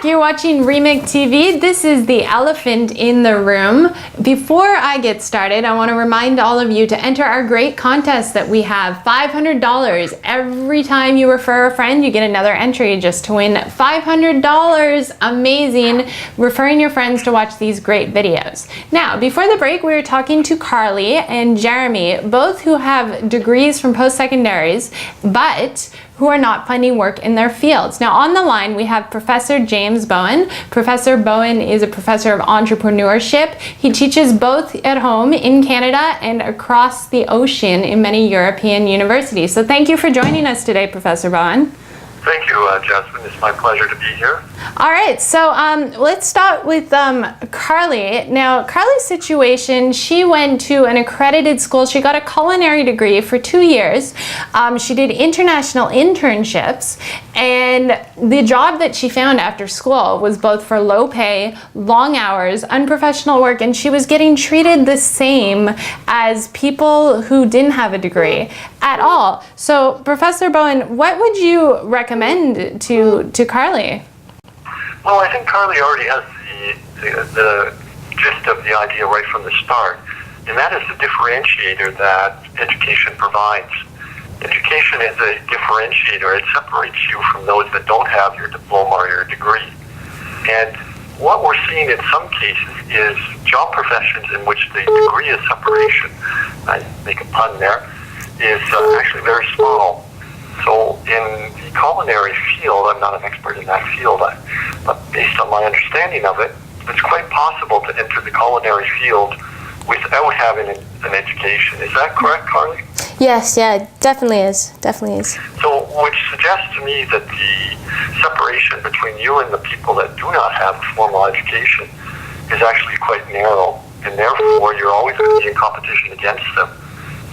back. You're watching Remake TV. This is the elephant in the room. Before I get started, I want to remind all of you to enter our great contest that we have. $500. Every time you refer a friend, you get another entry just to win $500. Amazing. Referring your friends to watch these great videos. Now, before the break, we were talking to Carly and Jeremy, both who have degrees from post-secondaries, but who are not finding work in their fields. Now on the line we have Professor James Bowen. Professor Bowen is a professor of entrepreneurship. He teaches both at home in Canada and across the ocean in many European universities. So thank you for joining us today, Professor Bowen. Thank you, Jasmine. It's my pleasure to be here. All right, so let's start with Carly. Now, Carly's situation, she went to an accredited school. She got a culinary degree for 2 years. She did international internships, and the job that she found after school was both for low pay, long hours, unprofessional work, and she was getting treated the same as people who didn't have a degree at all. So, Professor Bowen, what would you recommend to Carly? Well, I think Carly already has the gist of the idea right from the start, and that is the differentiator that education provides. Education is a differentiator. It separates you from those that don't have your diploma or your degree. And what we're seeing in some cases is job professions in which the degree of separation, I make a pun there, is actually very small. So in the culinary field, I'm not an expert in that field, but based on my understanding of it, it's quite possible to enter the culinary field without having an education. Is that correct, Carly? Yes, yeah, definitely is. Definitely is. So, which suggests to me that the separation between you and the people that do not have a formal education is actually quite narrow, and therefore you're always going to be in competition against them.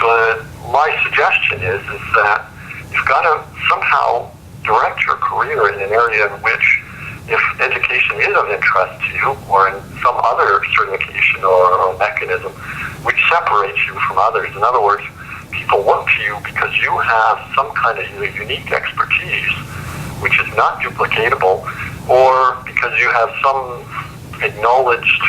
So my suggestion is that you've got to somehow direct your career in an area in which, if education is of interest to you, or in some other certification or mechanism which separates you from others. In other words, people look to you because you have some kind of either unique expertise which is not duplicatable, or because you have some acknowledged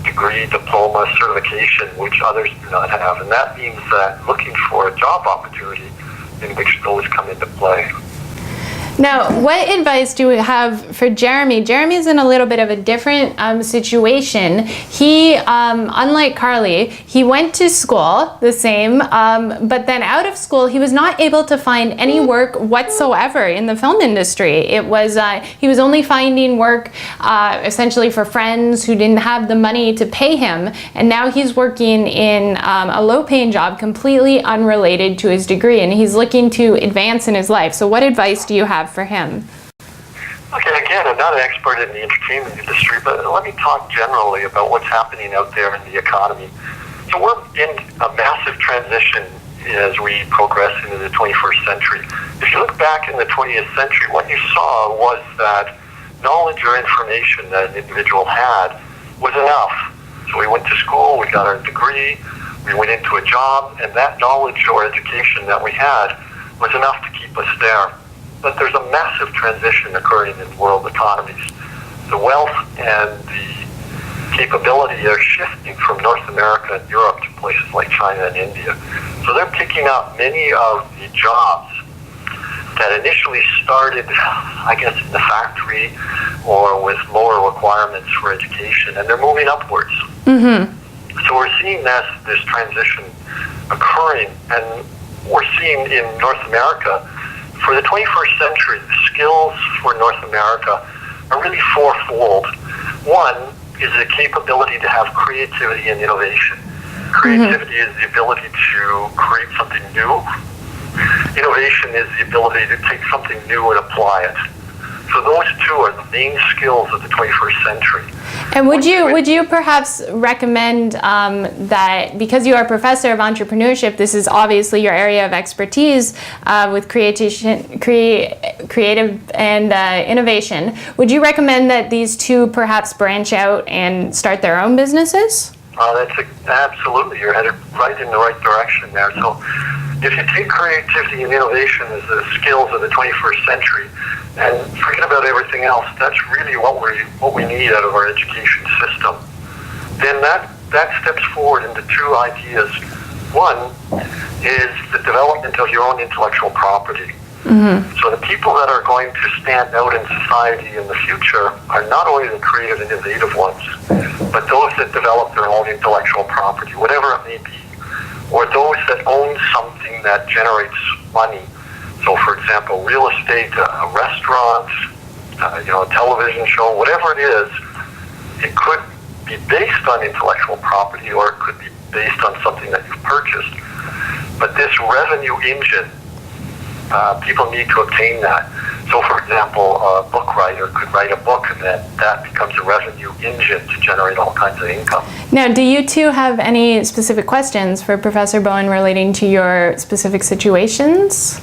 degree, diploma, certification which others do not have. And that means that looking for a job opportunity in which those come into play. Now, what advice do we have for Jeremy? Jeremy's in a little bit of a different situation. He, unlike Carly, he went to school the same, but then out of school, he was not able to find any work whatsoever in the film industry. It was, he was only finding work essentially for friends who didn't have the money to pay him, and now he's working in a low-paying job completely unrelated to his degree, and he's looking to advance in his life. So what advice do you have for him? Okay, again, I'm not an expert in the entertainment industry, but let me talk generally about what's happening out there in the economy. So we're in a massive transition as we progress into the 21st century. If you look back in the 20th century, what you saw was that knowledge or information that an individual had was enough. So we went to school, we got our degree, we went into a job, and that knowledge or education that we had was enough to keep us there. But there's a massive transition occurring in world economies. The wealth and the capability are shifting from North America and Europe to places like China and India. So they're picking up many of the jobs that initially started, I guess, in the factory or with lower requirements for education, and they're moving upwards. Mm-hmm. So we're seeing this transition occurring, and we're seeing in North America, for the 21st century, the skills for North America are really fourfold. One is the capability to have creativity and innovation. Creativity is the ability to create something new. Innovation is the ability to take something new and apply it. So those two are the main skills of the 21st century. And would you perhaps recommend that, because you are a professor of entrepreneurship, this is obviously your area of expertise with creative and innovation, would you recommend that these two perhaps branch out and start their own businesses? Absolutely, you're headed right in the right direction there. So if you take creativity and innovation as the skills of the 21st century, and forget about everything else. That's really what we need out of our education system. Then that steps forward into two ideas. One is the development of your own intellectual property. So the people that are going to stand out in society in the future are not only the creative and innovative ones, but those that develop their own intellectual property, whatever it may be, or those that own something that generates money. So, for example, real estate, a restaurant, a television show, whatever it is, it could be based on intellectual property, or it could be based on something that you've purchased. But this revenue engine, people need to obtain that. So, for example, a book writer could write a book, and that becomes a revenue engine to generate all kinds of income. Now, do you two have any specific questions for Professor Bowen relating to your specific situations?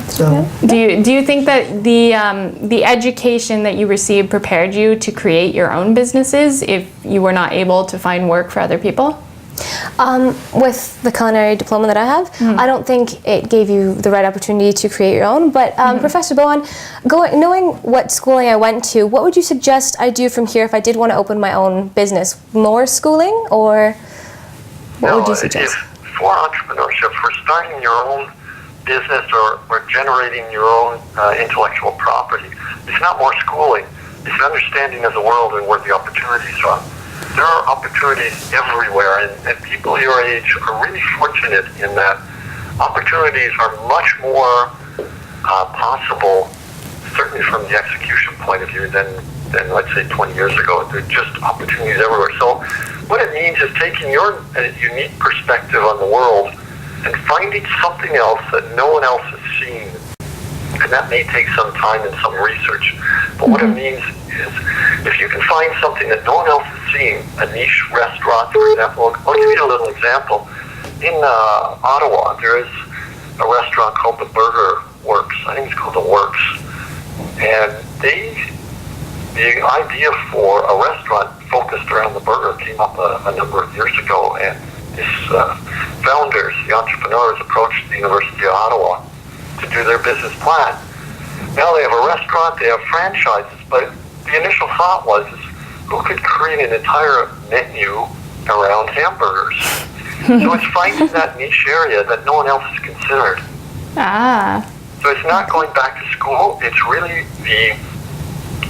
So, Do you think that the education that you received prepared you to create your own businesses if you were not able to find work for other people? With the culinary diploma that I have, I don't think it gave you the right opportunity to create your own. But Professor Bowen, knowing what schooling I went to, what would you suggest I do from here if I did want to open my own business? More schooling, or what would you suggest? For entrepreneurship, for starting your own business or generating your own intellectual property, it's not more schooling. It's an understanding of the world and where the opportunities are. There are opportunities everywhere, and people your age are really fortunate in that opportunities are much more possible, certainly from the execution point of view, than let's say 20 years ago. There are just opportunities everywhere. So what it means is taking your unique perspective on the world and finding something else that no one else has seen. And that may take some time and some research. But what it means is, if you can find something that no one else has seen, a niche restaurant, for example. I'll give you a little example. In Ottawa, there is a restaurant called the Burger Works. I think it's called the Works. And the idea for a restaurant focused around the burger came up a number of years ago. And these founders, the entrepreneurs, approached the University of Ottawa to do their business plan. Now they have a restaurant, they have franchises, but the initial thought was, who could create an entire menu around hamburgers? So it's finding that niche area that no one else has considered. So it's not going back to school, it's really the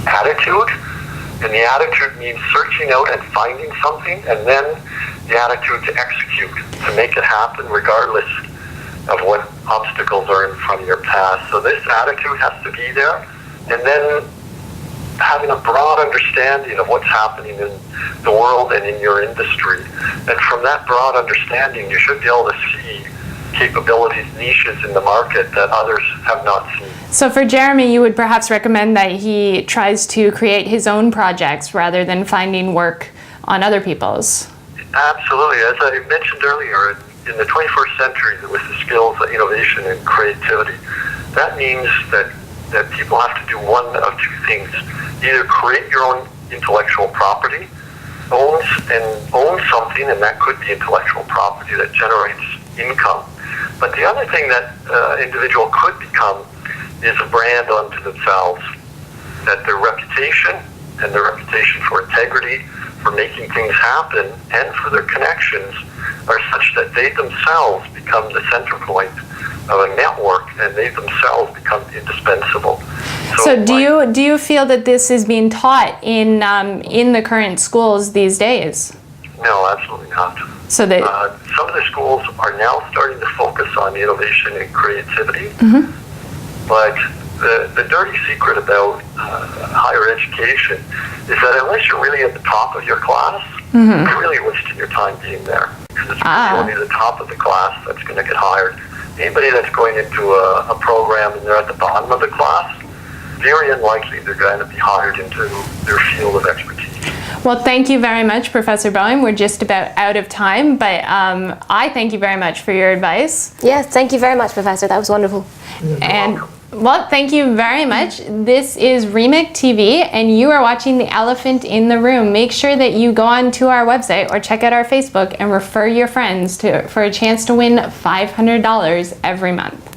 attitude, and the attitude means searching out and finding something, and then the attitude to execute, to make it happen regardless of what obstacles are in front of your path. So this attitude has to be there, and then having a broad understanding of what's happening in the world and in your industry. And from that broad understanding, you should be able to see capabilities, niches in the market that others have not seen. So for Jeremy, you would perhaps recommend that he tries to create his own projects rather than finding work on other people's? Absolutely. As I mentioned earlier, in the 21st century, with the skills of innovation and creativity, that means that people have to do one of two things. Either create your own intellectual property, own something, and that could be intellectual property that generates income. But the other thing that individual could become is a brand unto themselves, that their reputation and their reputation for integrity, for making things happen, and for their connections are such that they themselves become the center point of a network, and they themselves become indispensable. So do you feel that this is being taught in the current schools these days? No, absolutely not. So that some of the schools are now starting to focus on innovation and creativity, but the dirty secret about higher education is that unless you're really at the top of your class, you're really wasting your time being there. Because it's really only the top of the class that's going to get hired. Anybody that's going into a program and they're at the bottom of the class, very unlikely they're going to be hired into their field of expertise. Well, thank you very much, Professor Bowen. We're just about out of time, but I thank you very much for your advice. Yeah, thank you very much, Professor. That was wonderful. And well, thank you very much. This is Remix TV, and you are watching The Elephant in the Room. Make sure that you go on to our website or check out our Facebook and refer your friends for a chance to win $500 every month.